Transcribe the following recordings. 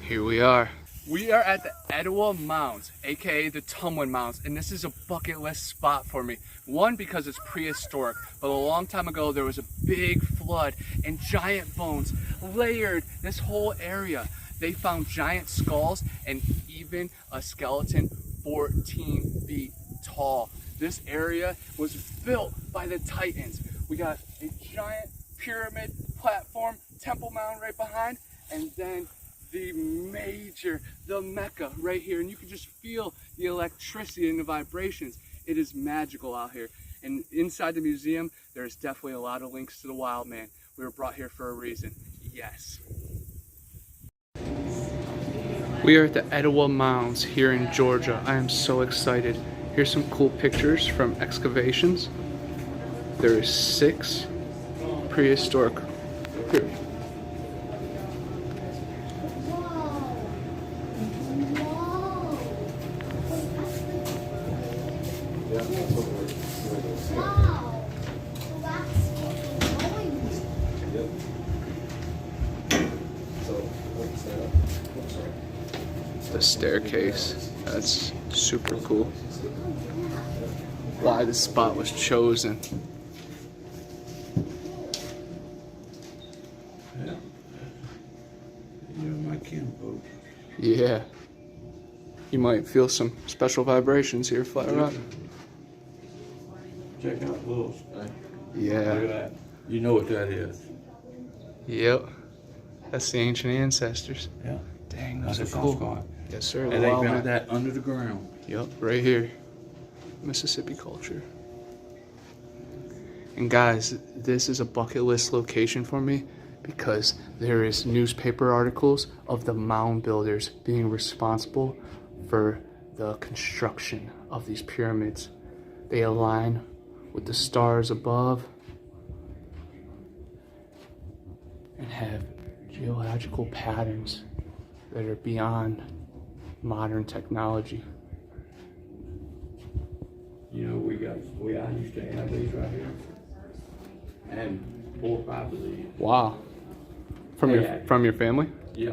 Here we are. We are at the Etowah Mounds, aka the Tumwin Mounds, and this is a bucket list spot for me. One, because it's prehistoric, but a long time ago there was a big flood and giant bones layered this whole area. They found giant skulls and even a skeleton 14 feet tall. This area was built by the Titans. We got a giant pyramid platform, temple mound right behind, and then the Mecca right here. And you can just feel the electricity and the vibrations. It is magical out here. And inside the museum, there's definitely a lot of links to the wild man. We were brought here for a reason. Yes. We are at the Etowah Mounds here in Georgia. I am so excited. Here's some cool pictures from excavations. There is 6 prehistoric. Here. The staircase, that's super cool. Why this spot was chosen. Yeah. You might feel some special vibrations here, Flat Rock. Check out little stuff. Yeah. Look at that. You know what that is. Yep. That's the ancient ancestors. Yeah. Dang, those are cool. Spot. Yes, sir. And they found that under the ground. Yep, right here. Mississippi culture. And guys, this is a bucket list location for me because there is newspaper articles of the mound builders being responsible for the construction of these pyramids. They align with the stars above and have geological patterns that are beyond modern technology. You know, I used to have these right here. And 4 or 5 of these. Wow. From your family? Yeah.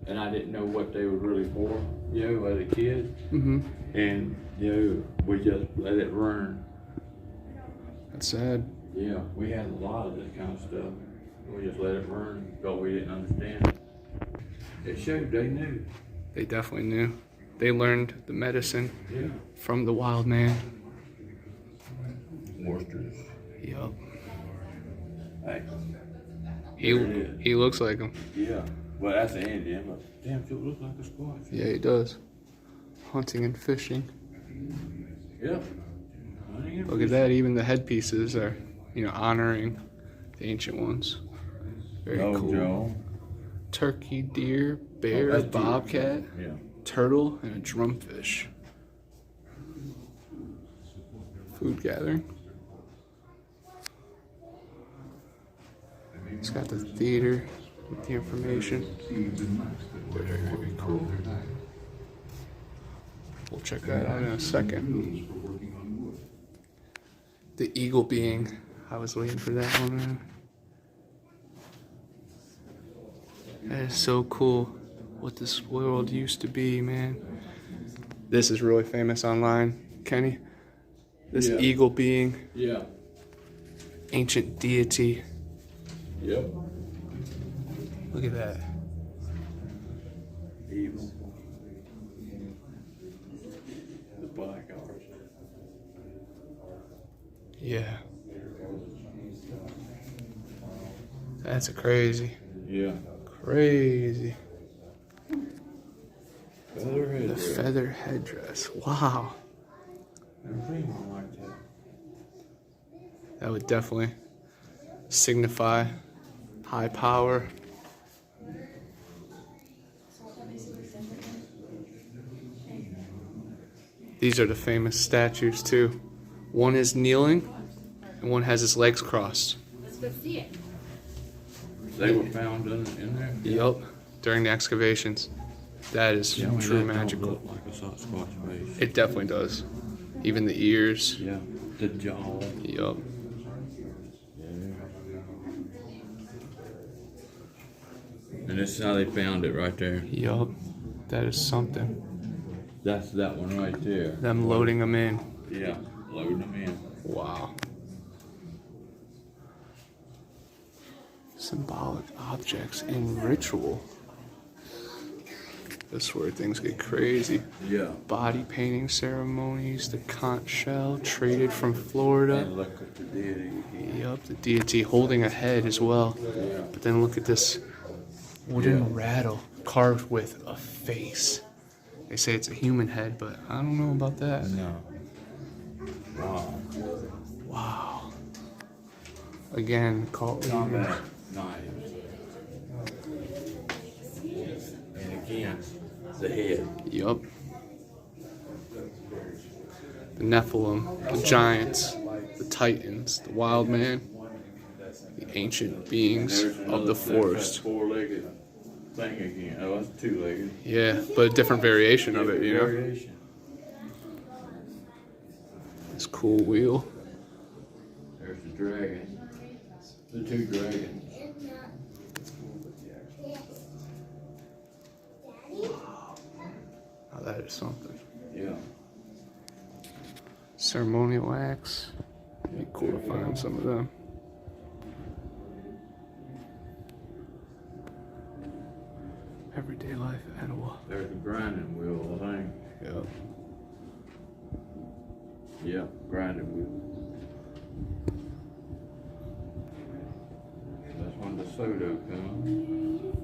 And I didn't know what they were really for, you know, as a kid. Mm-hmm. And, you know, we just let it run. That's sad. Yeah, we had a lot of this kind of stuff. We just let it run because we didn't understand. It showed they knew. They definitely knew. They learned the medicine Yeah. from the wild man. Oysters. Yup. Hey. He looks like him. Yeah. Well, that's an Indian, but damn, it looks like a squash. Yeah, he does. Hunting and fishing. Yeah. Look at that. Even the headpieces are, honoring the ancient ones. Very cool. Joe. Turkey, deer, bear, bobcat, Yeah. turtle, and a drumfish. Food gathering. It's got the theater with the information. Very cool. We'll check that out in a second. The eagle being. I was waiting for that one, man. That is so cool what this world used to be, man. This is really famous online, Kenny. This eagle being. Yeah. Ancient deity. Yep. Look at that. Evil. The black horse. Yeah. That's crazy. Yeah. Crazy. Feather headdress. The feather headdress. Wow. Never seen one like that. That would definitely signify high power. These are the famous statues too. One is kneeling and one has his legs crossed. Let's go see it. They were found in there? Yup, during the excavations. That is true magical. Look like a Sasquatch face. It definitely does. Even the ears. Yeah, the jaw. Yup. And this is how they found it right there. Yup, that is something. That's that one right there. Them loading them in. Yeah, loading them in. Wow. Symbolic objects in ritual. That's where things get crazy. Yeah. Body painting ceremonies, the conch shell traded from Florida. And look at the deity. Yup, the deity holding a head as well. Yeah. But then look at this wooden rattle carved with a face. They say it's a human head, but I don't know about that. No. Wow. Wow. Again, called Combat knives. And again, the head. Yup. The Nephilim, the giants, the titans, the wild man, the ancient beings of the forest. That four-legged thing again. Oh, it's two-legged. Yeah, but a different variation of it, you know? Variation. This cool wheel. There's the dragon. The two dragons. Oh, that is something. Yeah. Ceremonial acts. It'd be cool to find some of them. Everyday life, Etowah. There's the grinding wheel, I think. Yep. Yeah, grinding wheel. That's when the soda comes.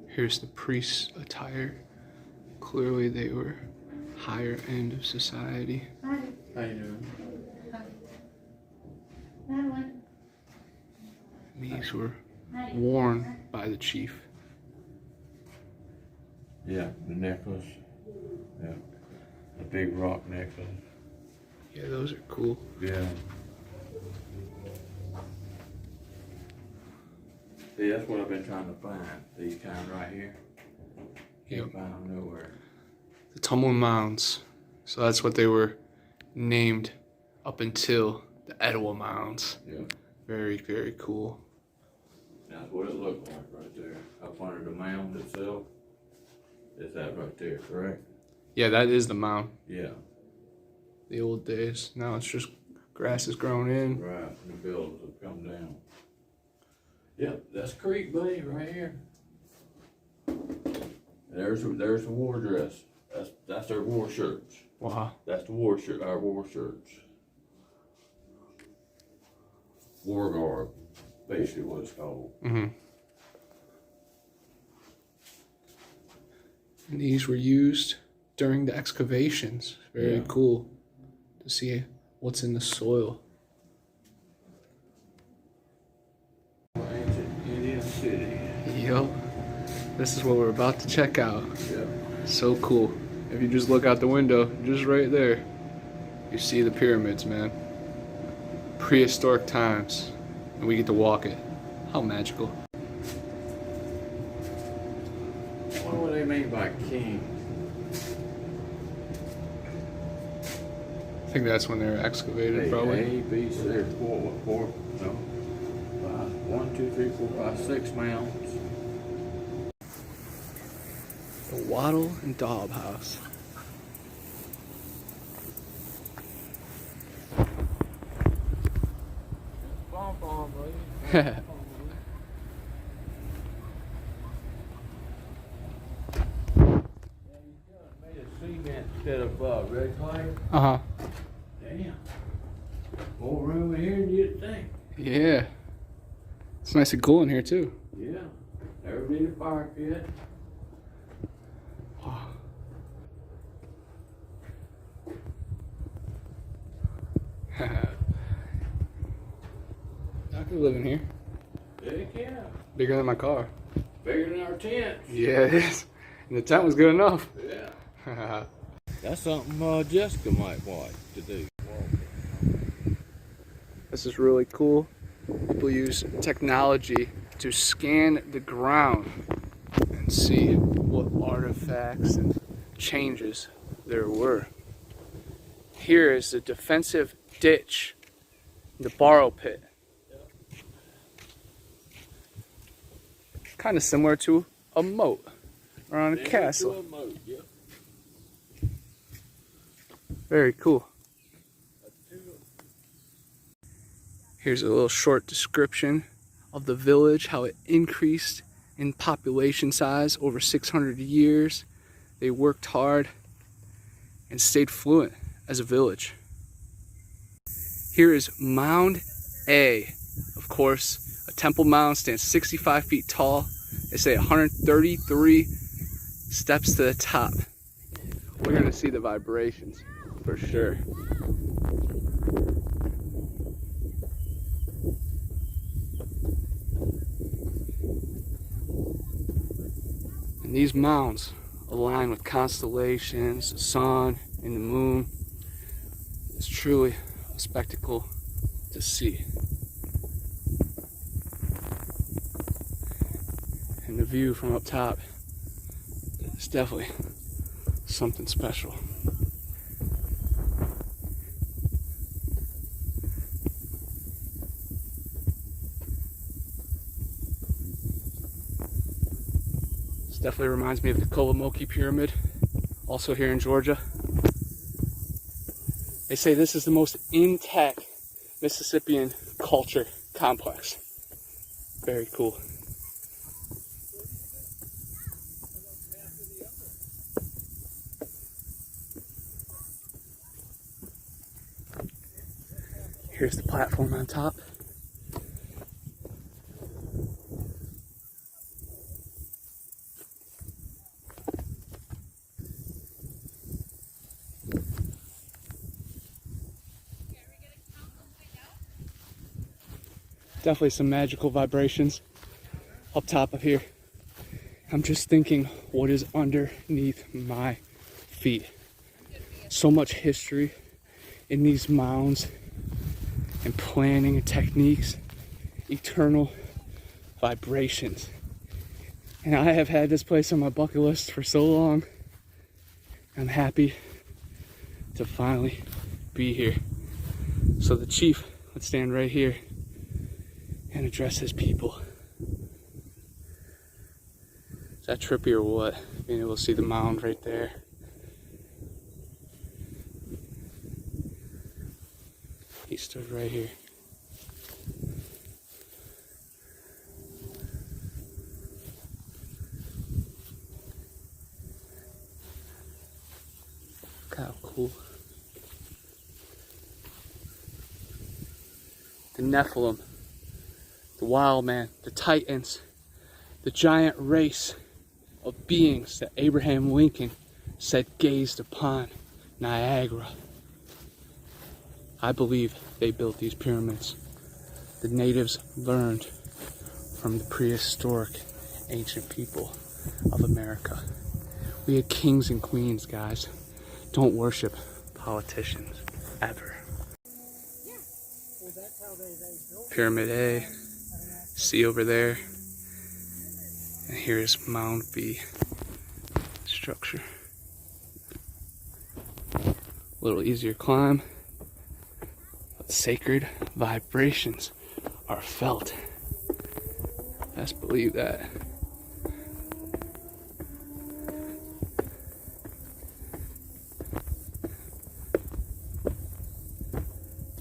Here's the priest's attire. Clearly they were higher end of society. How you doing? These were worn by the chief. Yeah, the necklace. Yeah. The big rock necklace. Yeah, those are cool. Yeah. See, that's what I've been trying to find. These kind right here. Can't find them nowhere. The tumbling mounds. So that's what they were named up until the Etowah Mounds. Yeah. Very, very cool. That's what it looked like right there. Up under the mound itself. Is that right there, correct? Yeah, that is the mound. Yeah. The old days. Now it's just grass is grown in. Right, and the buildings have come down. Yep, that's creek, buddy, right here. There's the war dress. That's their war shirts. Wow. That's the war shirt, our war shirts. War garb, basically what it's called. Mm-hmm. And these were used during the excavations. Very cool to see what's in the soil. Ancient Indian city. Yep. This is what we're about to check out. Yep. So cool. If you just look out the window, just right there, you see the pyramids, man. Prehistoric times. And we get to walk it. How magical. What do they mean by king? I think that's when they were excavated, probably. A, B, C, there's four, no. 1, 2, 3, 4, 5, 6 mounds. The Wattle and Daub House. Made of cement instead of red clay. Uh-huh. Damn. More room in here than you'd think. Yeah. It's nice and cool in here, too. Yeah. Never been a fire pit. Wow. I could live in here. Heck yeah. Bigger than my car. Bigger than our tent. Yeah, it is. And the tent was good enough. Yeah. That's something Jessica might want to do. This is really cool. People use technology to scan the ground and see what artifacts and changes there were. Here is the defensive ditch, the borrow pit. Kind of similar to a moat around a castle. Very cool. Here's a little short description of the village, how it increased in population size over 600 years. They worked hard and stayed fluent as a village. Here is Mound A. Of course, a temple mound stands 65 feet tall. They say 133 steps to the top. We're gonna see the vibrations for sure. And these mounds align with constellations, the sun, and the moon. It's truly a spectacle to see. And the view from up top is definitely something special. This definitely reminds me of the Kolomoki Pyramid, also here in Georgia. They say this is the most intact Mississippian culture complex. Very cool. Here's the platform on top. Definitely some magical vibrations up top of here. I'm just thinking what is underneath my feet. So much history in these mounds and planning and techniques, eternal vibrations. And I have had this place on my bucket list for so long. I'm happy to finally be here. So the chief would stand right here and address his people. Is that trippy or what? Being able to see the mound right there. He stood right here. Look how cool. The Nephilim, the wild man, the titans, the giant race of beings that Abraham Lincoln said gazed upon Niagara. I believe they built these pyramids. The natives learned from the prehistoric ancient people of America. We had kings and queens, guys. Don't worship politicians, ever. Pyramid A, see over there. And here's Mound B structure. A little easier climb. Sacred vibrations are felt. Best believe that.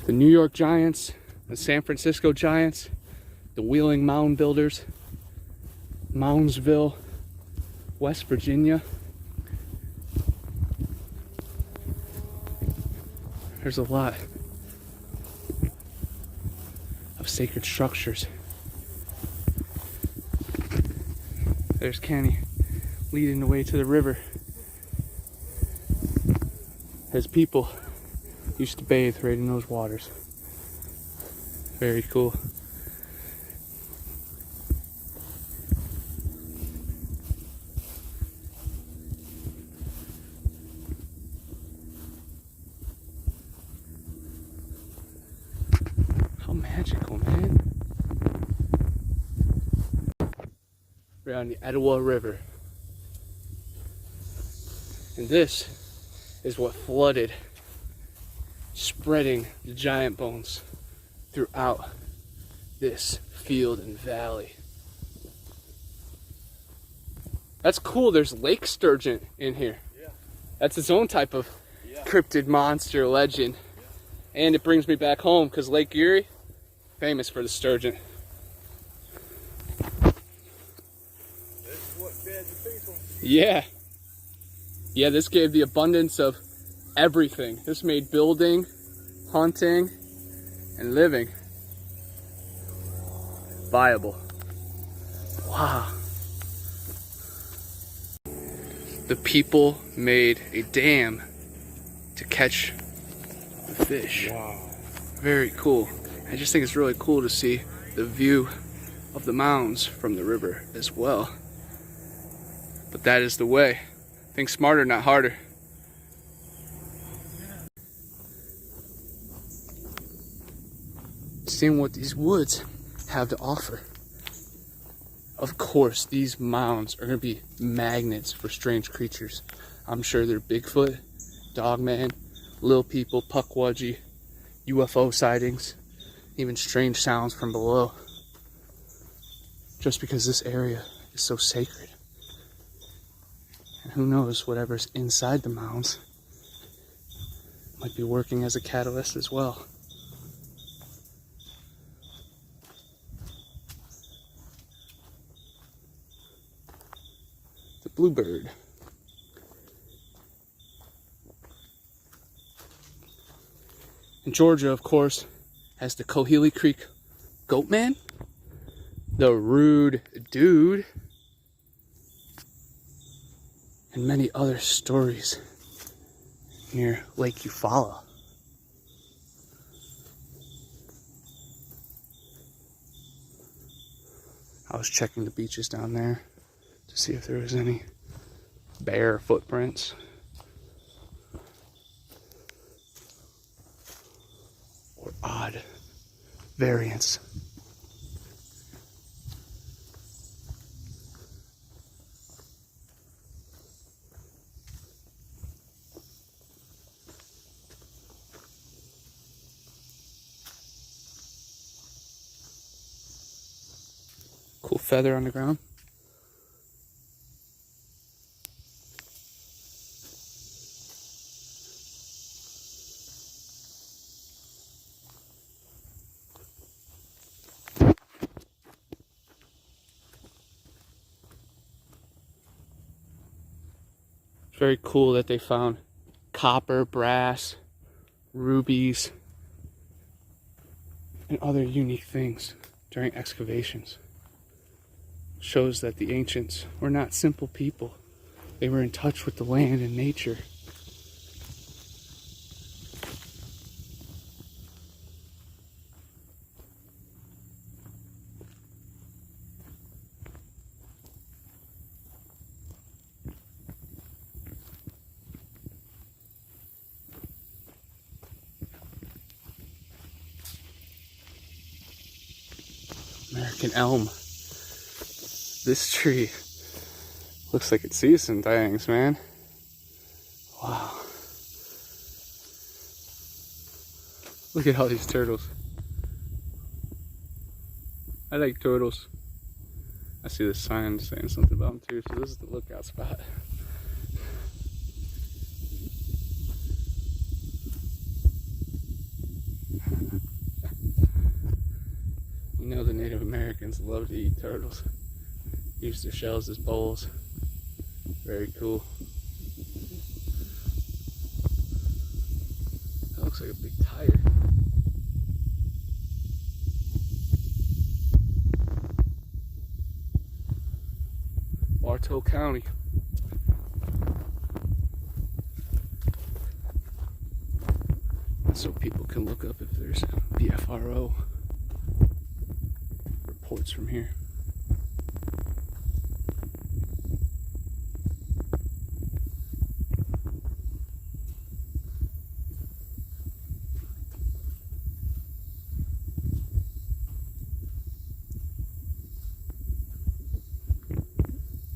The New York Giants, the San Francisco Giants, the Wheeling Mound Builders, Moundsville, West Virginia. There's a lot of sacred structures. There's Kenny leading the way to the river. His people used to bathe right in those waters. Very cool. How magical, man. We're on the Etowah River. And this is what flooded spreading the giant bones throughout this field and valley. That's cool. There's lake sturgeon in here. Yeah. That's its own type of cryptid monster legend. Yeah. And it brings me back home because Lake Erie, famous for the sturgeon. This is what fed the people. Yeah. Yeah, this gave the abundance of everything. This made building, hunting, and living viable. Wow. The people made a dam to catch the fish. Wow. Very cool. I just think it's really cool to see the view of the mounds from the river as well. But that is the way. Think smarter, not harder. Seeing what these woods have to offer. Of course, these mounds are going to be magnets for strange creatures. I'm sure they're Bigfoot, Dogman, Little People, Pukwudgie, UFO sightings, even strange sounds from below. Just because this area is so sacred. And who knows, whatever's inside the mounds might be working as a catalyst as well. The bluebird. And Georgia, of course, has the Cohelee Creek Goatman, the Rude Dude, and many other stories near Lake Eufaula. I was checking the beaches down there to see if there was any bear footprints. Or odd variants. Cool feather on the ground. It's very cool that they found copper, brass, rubies, and other unique things during excavations. Shows that the ancients were not simple people. They were in touch with the land and nature. American elm. This tree looks like it sees some things, man. Wow. Look at all these turtles. I like turtles. I see the sign saying something about them too, so this is the lookout spot. You know the Native Americans love to eat turtles. Use their shells as bowls. Very cool. That looks like a big tire. Bartow County. So people can look up if there's BFRO reports from here.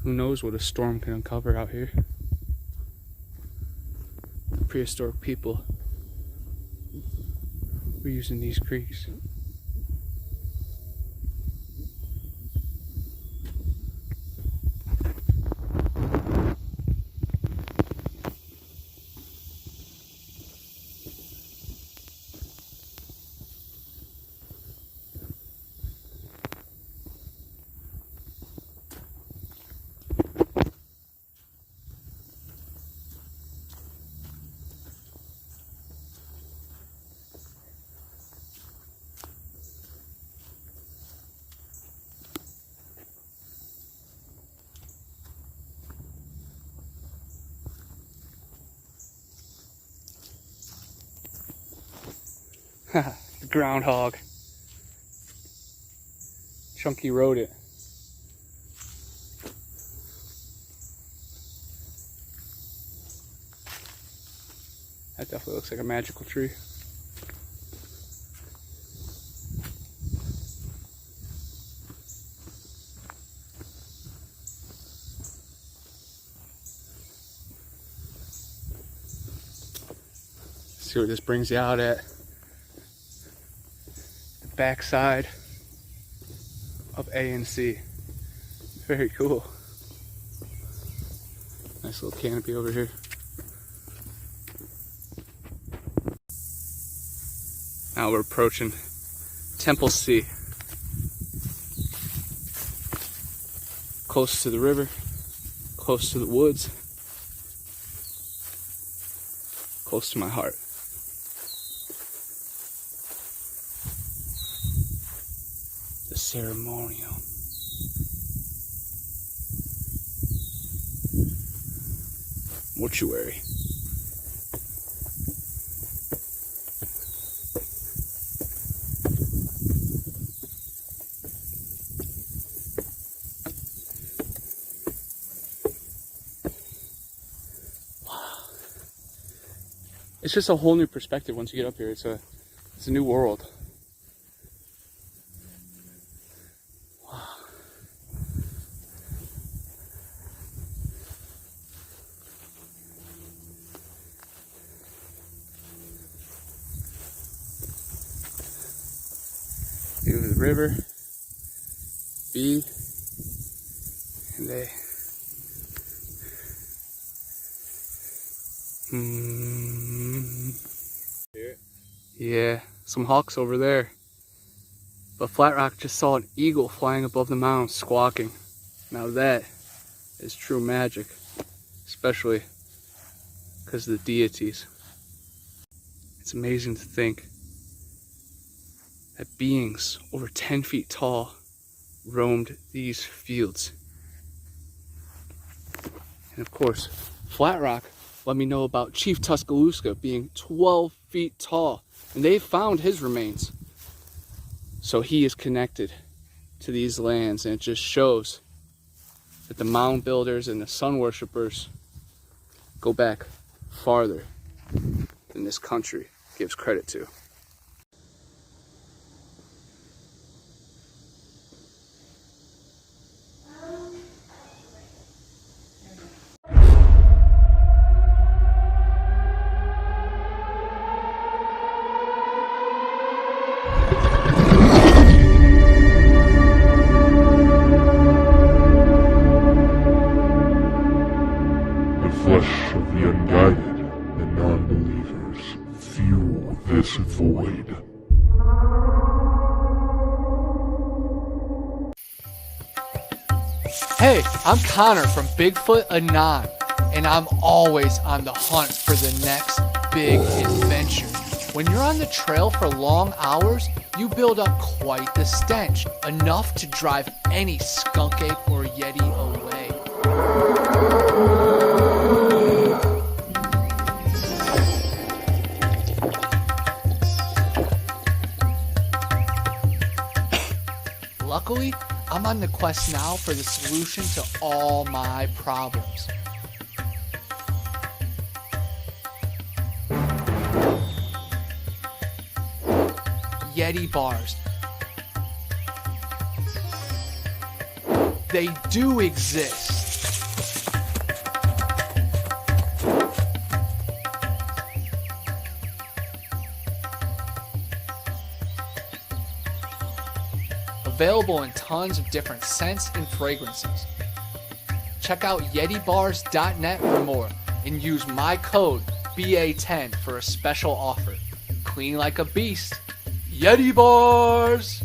Who knows what a storm can uncover out here? Prehistoric people We're using these creeks. The groundhog. Chunky rode it. That definitely looks like a magical tree. See what this brings you out at. The backside of A and C. Very cool. Nice little canopy over here. Now we're approaching Temple C. Close to the river, close to the woods, close to my heart. The ceremonial. Mortuary. It's just a whole new perspective once you get up here. It's a new world. Wow. View of the river, B and A. Yeah, some hawks over there. But Flat Rock just saw an eagle flying above the mounds, squawking. Now that is true magic, especially because of the deities. It's amazing to think that beings over 10 feet tall roamed these fields. And of course, Flat Rock let me know about Chief Tuscaloosa being 12 feet tall, and they found his remains. So he is connected to these lands, and it just shows that the mound builders and the sun worshippers go back farther than this country gives credit to. Flesh of the unguided and non-believers fuel this void. Hey, I'm Connor from Bigfoot Anon, and I'm always on the hunt for the next big adventure. When you're on the trail for long hours, you build up quite the stench, enough to drive any skunk ape or yeti away. Luckily, I'm on the quest now for the solution to all my problems. Yeti bars. They do exist. available in tons of different scents and fragrances. Check out YetiBars.net for more and use my code BA10 for a special offer. Clean like a beast. Yeti Bars!